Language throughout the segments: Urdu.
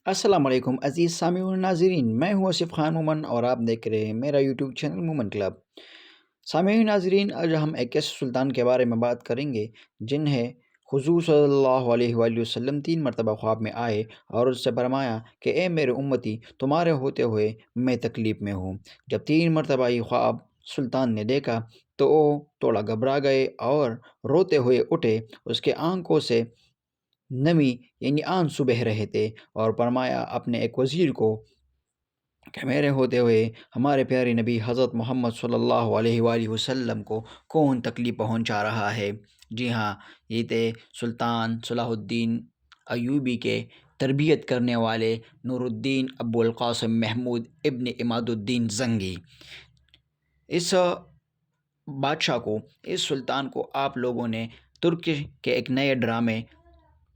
السلام علیکم عزیز سامعین و ناظرین، میں ہوں آصف خان مومن اور آپ دیکھ رہے ہیں میرا یوٹیوب چینل مومن کلب۔ سامعین و ناظرین، آج ہم ایک ایسے سلطان کے بارے میں بات کریں گے جنہیں حضور صلی اللہ علیہ وآلہ وسلم 3 مرتبہ خواب میں آئے اور اس سے فرمایا کہ اے میرے امتی، تمہارے ہوتے ہوئے میں تکلیف میں ہوں۔ جب 3 مرتبہ یہ خواب سلطان نے دیکھا تو وہ تھوڑا گھبرا گئے اور روتے ہوئے اٹھے۔ اس کے آنکھوں سے نمی یعنی آنسو بہہ رہے تھے اور فرمایا اپنے ایک وزیر کو کہ میرے ہوتے ہوئے ہمارے پیارے نبی حضرت محمد صلی اللہ علیہ وآلہ وسلم کو کون تکلیف پہنچا رہا ہے۔ جی ہاں، یہ تھے سلطان صلاح الدین ایوبی کے تربیت کرنے والے نور الدین ابو القاسم محمود ابن عماد الدین زنگی۔ اس بادشاہ کو، اس سلطان کو آپ لوگوں نے ترکی کے ایک نئے ڈرامے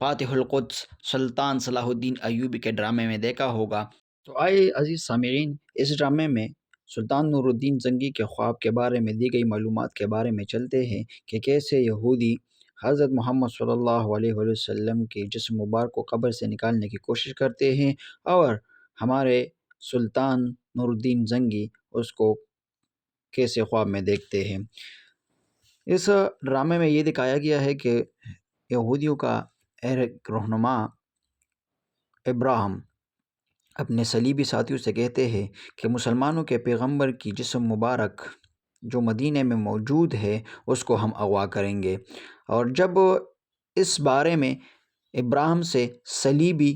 فاتح القدس سلطان صلاح الدین ایوبی کے ڈرامے میں دیکھا ہوگا۔ تو آئے عزیز سامعین، اس ڈرامے میں سلطان نور الدین زنگی کے خواب کے بارے میں دی گئی معلومات کے بارے میں چلتے ہیں کہ کیسے یہودی حضرت محمد صلی اللہ علیہ وآلہ وسلم کے جسم مبارک کو قبر سے نکالنے کی کوشش کرتے ہیں اور ہمارے سلطان نور الدین زنگی اس کو کیسے خواب میں دیکھتے ہیں۔ اس ڈرامے میں یہ دکھایا گیا ہے کہ یہودیوں کا ایک رہنما ابراہم اپنے صلیبی ساتھیوں سے کہتے ہیں کہ مسلمانوں کے پیغمبر کی جسم مبارک جو مدینہ میں موجود ہے اس کو ہم اغوا کریں گے۔ اور جب اس بارے میں ابراہم سے صلیبی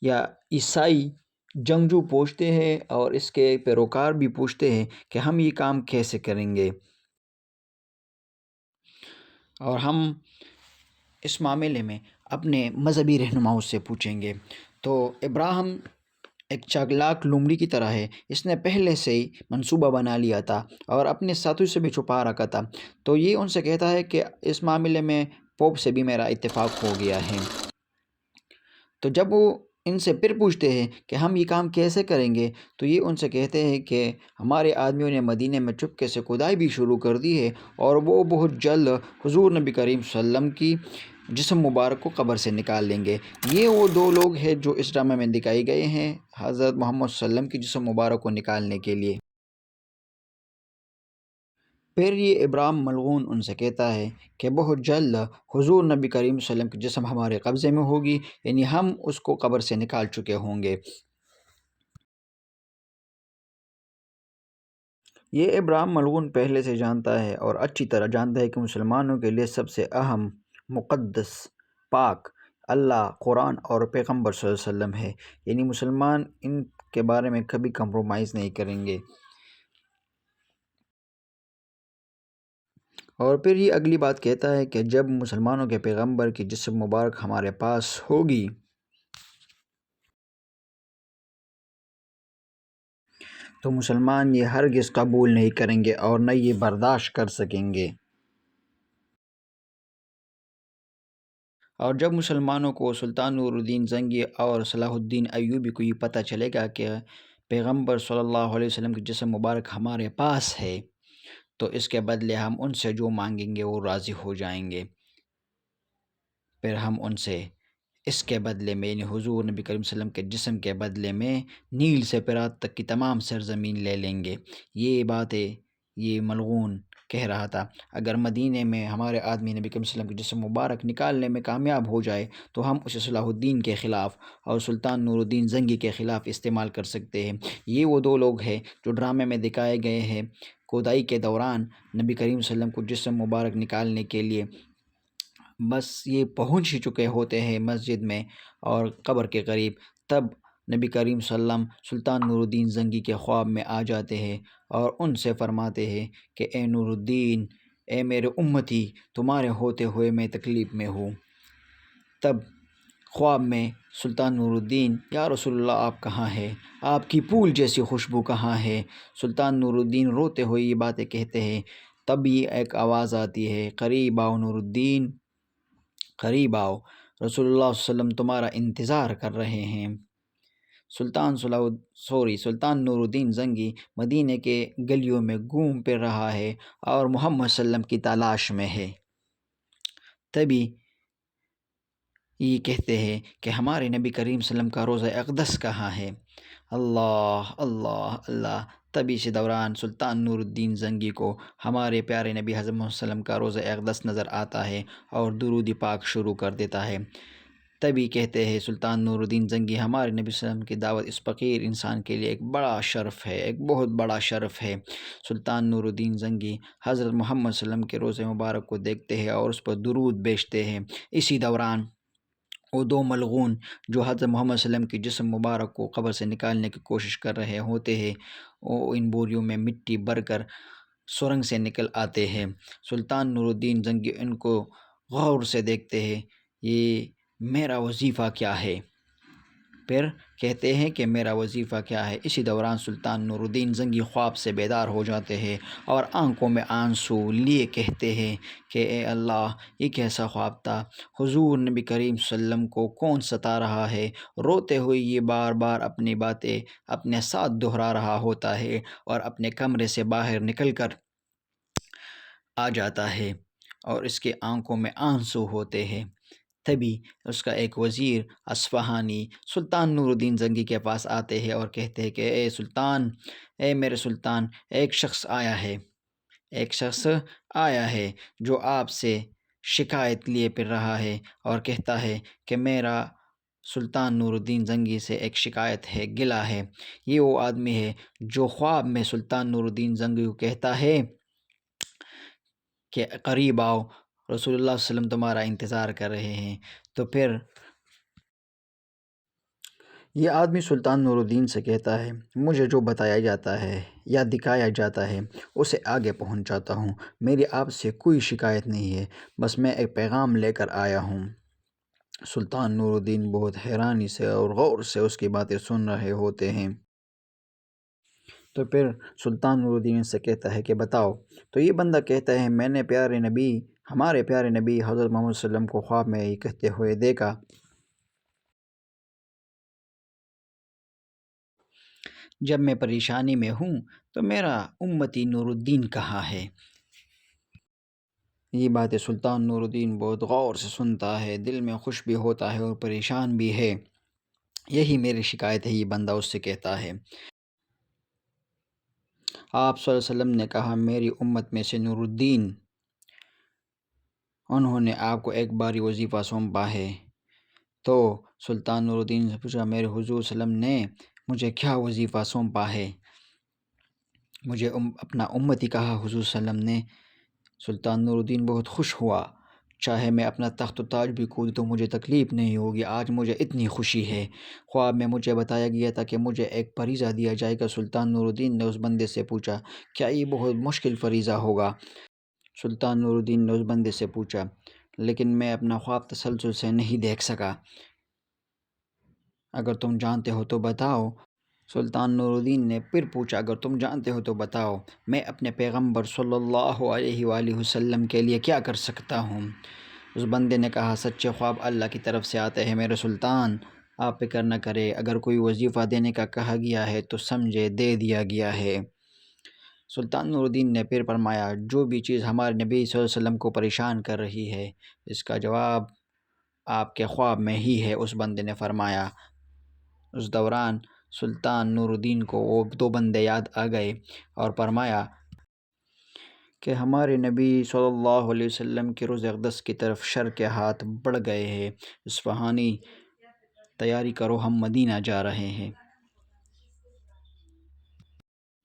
یا عیسائی جنگجو پوچھتے ہیں اور اس کے پیروکار بھی پوچھتے ہیں کہ ہم یہ کام کیسے کریں گے، اور ہم اس معاملے میں اپنے مذہبی رہنماؤں سے پوچھیں گے، تو ابراہم ایک چالاک لومڑی کی طرح ہے۔ اس نے پہلے سے ہی منصوبہ بنا لیا تھا اور اپنے ساتھیوں سے بھی چھپا رکھا تھا۔ تو یہ ان سے کہتا ہے کہ اس معاملے میں پوپ سے بھی میرا اتفاق ہو گیا ہے۔ تو جب وہ ان سے پھر پوچھتے ہیں کہ ہم یہ کام کیسے کریں گے، تو یہ ان سے کہتے ہیں کہ ہمارے آدمیوں نے مدینہ میں چپکے سے کھدائی بھی شروع کر دی ہے اور وہ بہت جلد حضور نبی کریم صلی اللہ علیہ وسلم کی جسم مبارک کو قبر سے نکال لیں گے۔ یہ وہ دو لوگ ہیں جو اس ڈرامے میں دکھائے گئے ہیں حضرت محمد صلی اللہ علیہ وسلم کی جسم مبارک کو نکالنے کے لیے۔ پھر یہ ابراہیم ملعون ان سے کہتا ہے کہ بہت جلد حضور نبی کریم صلی اللہ علیہ وسلم کی جسم ہمارے قبضے میں ہوگی، یعنی ہم اس کو قبر سے نکال چکے ہوں گے۔ یہ ابراہیم ملعون پہلے سے جانتا ہے اور اچھی طرح جانتا ہے کہ مسلمانوں کے لیے سب سے اہم، مقدس، پاک اللہ، قرآن اور پیغمبر صلی اللہ علیہ وسلم ہے، یعنی مسلمان ان کے بارے میں کبھی کمپرومائز نہیں کریں گے۔ اور پھر یہ اگلی بات کہتا ہے کہ جب مسلمانوں کے پیغمبر کی جسم مبارک ہمارے پاس ہوگی تو مسلمان یہ ہرگز قبول نہیں کریں گے اور نہ یہ برداشت کر سکیں گے۔ اور جب مسلمانوں کو سلطان نور الدین زنگی اور صلاح الدین ایوبی کو یہ پتہ چلے گا کہ پیغمبر صلی اللہ علیہ وسلم کی جسم مبارک ہمارے پاس ہے، تو اس کے بدلے ہم ان سے جو مانگیں گے وہ راضی ہو جائیں گے۔ پھر ہم ان سے اس کے بدلے میں، یعنی حضور نبی کریم صلی اللہ علیہ وسلم کے جسم کے بدلے میں نیل سے فرات تک کی تمام سرزمین لے لیں گے۔ یہ باتیں یہ ملعون کہہ رہا تھا۔ اگر مدینہ میں ہمارے آدمی نبی کریم صلی اللہ علیہ وسلم کی جسم مبارک نکالنے میں کامیاب ہو جائے تو ہم اسے صلاح الدین کے خلاف اور سلطان نور الدین زنگی کے خلاف استعمال کر سکتے ہیں۔ یہ وہ دو لوگ ہیں جو ڈرامے میں دکھائے گئے ہیں۔ کھدائی کے دوران نبی کریم صلی اللہ علیہ وسلم کو جسم مبارک نکالنے کے لیے بس یہ پہنچ ہی چکے ہوتے ہیں مسجد میں اور قبر کے قریب، تب نبی کریم صلی اللہ علیہ وسلم سلطان نور الدین زنگی کے خواب میں آ جاتے ہیں اور ان سے فرماتے ہیں کہ اے نور الدین، اے میرے امتی، تمہارے ہوتے ہوئے میں تکلیف میں ہوں۔ تب خواب میں سلطان نور الدین، یا رسول اللہ آپ کہاں ہیں؟ آپ کی پھول جیسی خوشبو کہاں ہے؟ سلطان نور الدین روتے ہوئے یہ باتیں کہتے ہیں۔ تب یہ ایک آواز آتی ہے، قریب آؤ نور الدین، قریب آؤ، رسول اللہ صلی اللہ علیہ وسلم تمہارا انتظار کر رہے ہیں۔ سلطان نور الدین زنگی مدینہ کے گلیوں میں گھوم پھر رہا ہے اور محمد صلی اللہ علیہ وسلم کی تلاش میں ہے۔ تبھی یہ کہتے ہیں کہ ہمارے نبی کریم صلی اللہ علیہ وسلم کا روضہ اقدس کہاں ہے؟ اللہ اللہ اللہ! تبھی اسی دوران سلطان نور الدین زنگی کو ہمارے پیارے نبی حضرت محمد صلی اللہ علیہ وسلم کا روضہ اقدس نظر آتا ہے اور درود پاک شروع کر دیتا ہے۔ تبھی کہتے ہیں سلطان نور الدین زنگی، ہمارے نبی صلی اللہ علیہ وسلم کی دعوت اس فقیر انسان کے لیے ایک بڑا شرف ہے، ایک بہت بڑا شرف ہے۔ سلطان نور الدین زنگی حضرت محمد صلی اللہ علیہ وسلم کے روضہ مبارک کو دیکھتے ہیں اور اس پر درود بھیجتے ہیں۔ اسی دوران وہ دو ملعون جو حضرت محمد صلی اللہ علیہ وسلم کی جسم مبارک کو قبر سے نکالنے کی کوشش کر رہے ہوتے ہیں، وہ ان بوریوں میں مٹی بھر کر سرنگ سے نکل آتے ہیں۔ سلطان نور الدین زنگی ان کو غور سے دیکھتے ہیں، یہ میرا وظیفہ کیا ہے؟ پھر کہتے ہیں کہ میرا وظیفہ کیا ہے؟ اسی دوران سلطان نور الدین زنگی خواب سے بیدار ہو جاتے ہیں اور آنکھوں میں آنسو لیے کہتے ہیں کہ اے اللہ، یہ کیسا خواب تھا؟ حضور نبی کریم صلی اللہ علیہ وسلم کو کون ستا رہا ہے؟ روتے ہوئے یہ بار بار اپنی باتیں اپنے ساتھ دہرا رہا ہوتا ہے اور اپنے کمرے سے باہر نکل کر آ جاتا ہے اور اس کے آنکھوں میں آنسو ہوتے ہیں۔ تبھی اس کا ایک وزیر اصفہانی سلطان نور الدین زنگی کے پاس آتے ہیں اور کہتے ہیں کہ اے سلطان، اے میرے سلطان، ایک شخص آیا ہے، ایک شخص آیا ہے جو آپ سے شکایت لیے پھر رہا ہے اور کہتا ہے کہ میرا سلطان نور الدین زنگی سے ایک شکایت ہے، گلہ ہے۔ یہ وہ آدمی ہے جو خواب میں سلطان نور الدین زنگی کو کہتا ہے کہ قریب آؤ، رسول اللہ صلی اللہ علیہ وسلم تمہارا انتظار کر رہے ہیں۔ تو پھر یہ آدمی سلطان نور الدین سے کہتا ہے، مجھے جو بتایا جاتا ہے یا دکھایا جاتا ہے اسے آگے پہنچاتا ہوں، میری آپ سے کوئی شکایت نہیں ہے، بس میں ایک پیغام لے کر آیا ہوں۔ سلطان نور الدین بہت حیرانی سے اور غور سے اس کی باتیں سن رہے ہوتے ہیں۔ تو پھر سلطان نور الدین سے کہتا ہے کہ بتاؤ۔ تو یہ بندہ کہتا ہے، میں نے ہمارے پیارے نبی حضرت محمد صلی اللہ علیہ وسلم کو خواب میں یہ کہتے ہوئے دیکھا، جب میں پریشانی میں ہوں تو میرا امتی نور الدین کہاں ہے؟ یہ باتیں سلطان نور الدین بہت غور سے سنتا ہے، دل میں خوش بھی ہوتا ہے اور پریشان بھی ہے۔ یہی میری شکایت ہے، یہ بندہ اس سے کہتا ہے۔ آپ صلی اللہ علیہ وسلم نے کہا، میری امت میں سے نور الدین، انہوں نے آپ کو ایک باری وظیفہ سونپا ہے۔ تو سلطان نور الدین سے پوچھا، میرے حضور صلی اللہ علیہ وسلم نے مجھے کیا وظیفہ سونپا ہے؟ مجھے اپنا امتی کہا حضور صلی اللہ علیہ وسلم نے۔ سلطان نور الدین بہت خوش ہوا، چاہے میں اپنا تخت و تاج بھی کھو دوں تو مجھے تکلیف نہیں ہوگی، آج مجھے اتنی خوشی ہے۔ خواب میں مجھے بتایا گیا تھا کہ مجھے ایک فریضہ دیا جائے گا۔ سلطان نور الدین نے اس بندے سے پوچھا، کیا یہ بہت مشکل فریضہ ہوگا؟ سلطان نور الدین نے اس بندے سے پوچھا، لیکن میں اپنا خواب تسلسل سے نہیں دیکھ سکا، اگر تم جانتے ہو تو بتاؤ۔ سلطان نور الدین نے پھر پوچھا، اگر تم جانتے ہو تو بتاؤ، میں اپنے پیغمبر صلی اللہ علیہ وآلہ وسلم کے لیے کیا کر سکتا ہوں؟ اس بندے نے کہا، سچے خواب اللہ کی طرف سے آتے ہیں میرے سلطان، آپ فکر نہ کرے، اگر کوئی وظیفہ دینے کا کہا گیا ہے تو سمجھے دے دیا گیا ہے۔ سلطان نور الدین نے پھر فرمایا، جو بھی چیز ہمارے نبی صلی اللہ علیہ وسلم کو پریشان کر رہی ہے، اس کا جواب آپ کے خواب میں ہی ہے، اس بندے نے فرمایا۔ اس دوران سلطان نور الدین کو وہ دو بندے یاد آ گئے اور فرمایا کہ ہمارے نبی صلی اللہ علیہ وسلم کے روضہ اقدس کی طرف شرق ہاتھ بڑھ گئے ہیں، اصفہانی تیاری کرو، ہم مدینہ جا رہے ہیں۔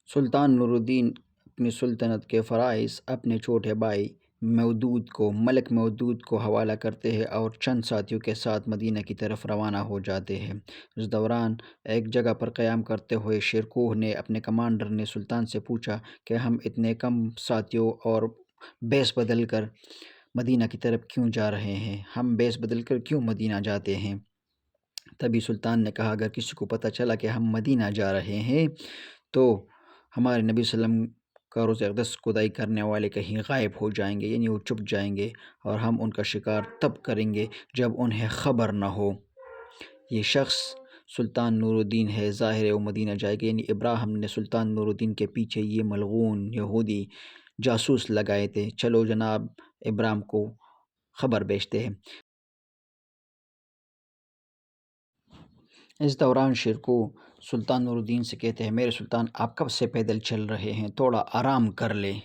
سلطان نور الدین اپنی سلطنت کے فرائض اپنے چھوٹے بھائی ملک مودود کو حوالہ کرتے ہیں اور چند ساتھیوں کے ساتھ مدینہ کی طرف روانہ ہو جاتے ہیں۔ اس دوران ایک جگہ پر قیام کرتے ہوئے شیرکوہ نے اپنے کمانڈر نے سلطان سے پوچھا کہ ہم اتنے کم ساتھیوں اور بیس بدل کر مدینہ کی طرف کیوں جا رہے ہیں؟ ہم بیس بدل کر کیوں مدینہ جاتے ہیں؟ تبھی سلطان نے کہا، اگر کسی کو پتہ چلا کہ ہم مدینہ جا رہے ہیں تو ہمارے نبی صلی اللہ علیہ وسلم کا روضہ اقدس کھدائی کرنے والے کہیں غائب ہو جائیں گے، یعنی وہ چھپ جائیں گے، اور ہم ان کا شکار تب کریں گے جب انہیں خبر نہ ہو۔ یہ شخص سلطان نور الدین ہے، ظاہر ہے وہ مدینہ جائے گا، یعنی ابراہیم نے سلطان نور الدین کے پیچھے یہ ملعون یہودی جاسوس لگائے تھے، چلو جناب ابراہیم کو خبر بھیجتے ہیں۔ اس دوران شرکو سلطان نور الدین سے کہتے ہیں میرے سلطان آپ کب سے پیدل چل رہے ہیں، تھوڑا آرام کر لیں۔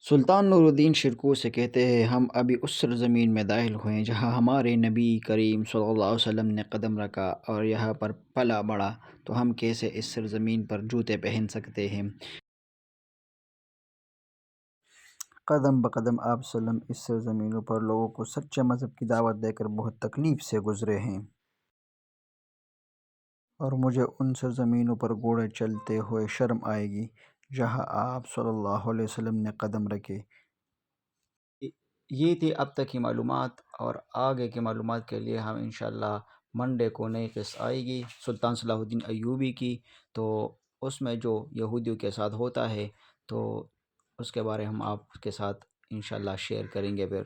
سلطان نور الدین شرکو سے کہتے ہیں ہم ابھی اس سرزمین میں داخل ہوئے ہیں جہاں ہمارے نبی کریم صلی اللہ علیہ وسلم نے قدم رکھا اور یہاں پر پلا بڑھا، تو ہم کیسے اس سرزمین پر جوتے پہن سکتے ہیں؟ قدم بقدم آپ وسلم اس سرزمینوں پر لوگوں کو سچے مذہب کی دعوت دے کر بہت تکلیف سے گزرے ہیں، اور مجھے ان سرزمینوں پر گھوڑے چلتے ہوئے شرم آئے گی جہاں آپ صلی اللہ علیہ وسلم نے قدم رکھے۔ یہ تھی اب تک کی معلومات، اور آگے کی معلومات کے لیے ہم انشاءاللہ منڈے کو نئی قسط آئے گی سلطان صلاح الدین ایوبی کی، تو اس میں جو یہودیوں کے ساتھ ہوتا ہے تو اس کے بارے ہم آپ کے ساتھ انشاءاللہ شیئر کریں گے پھر۔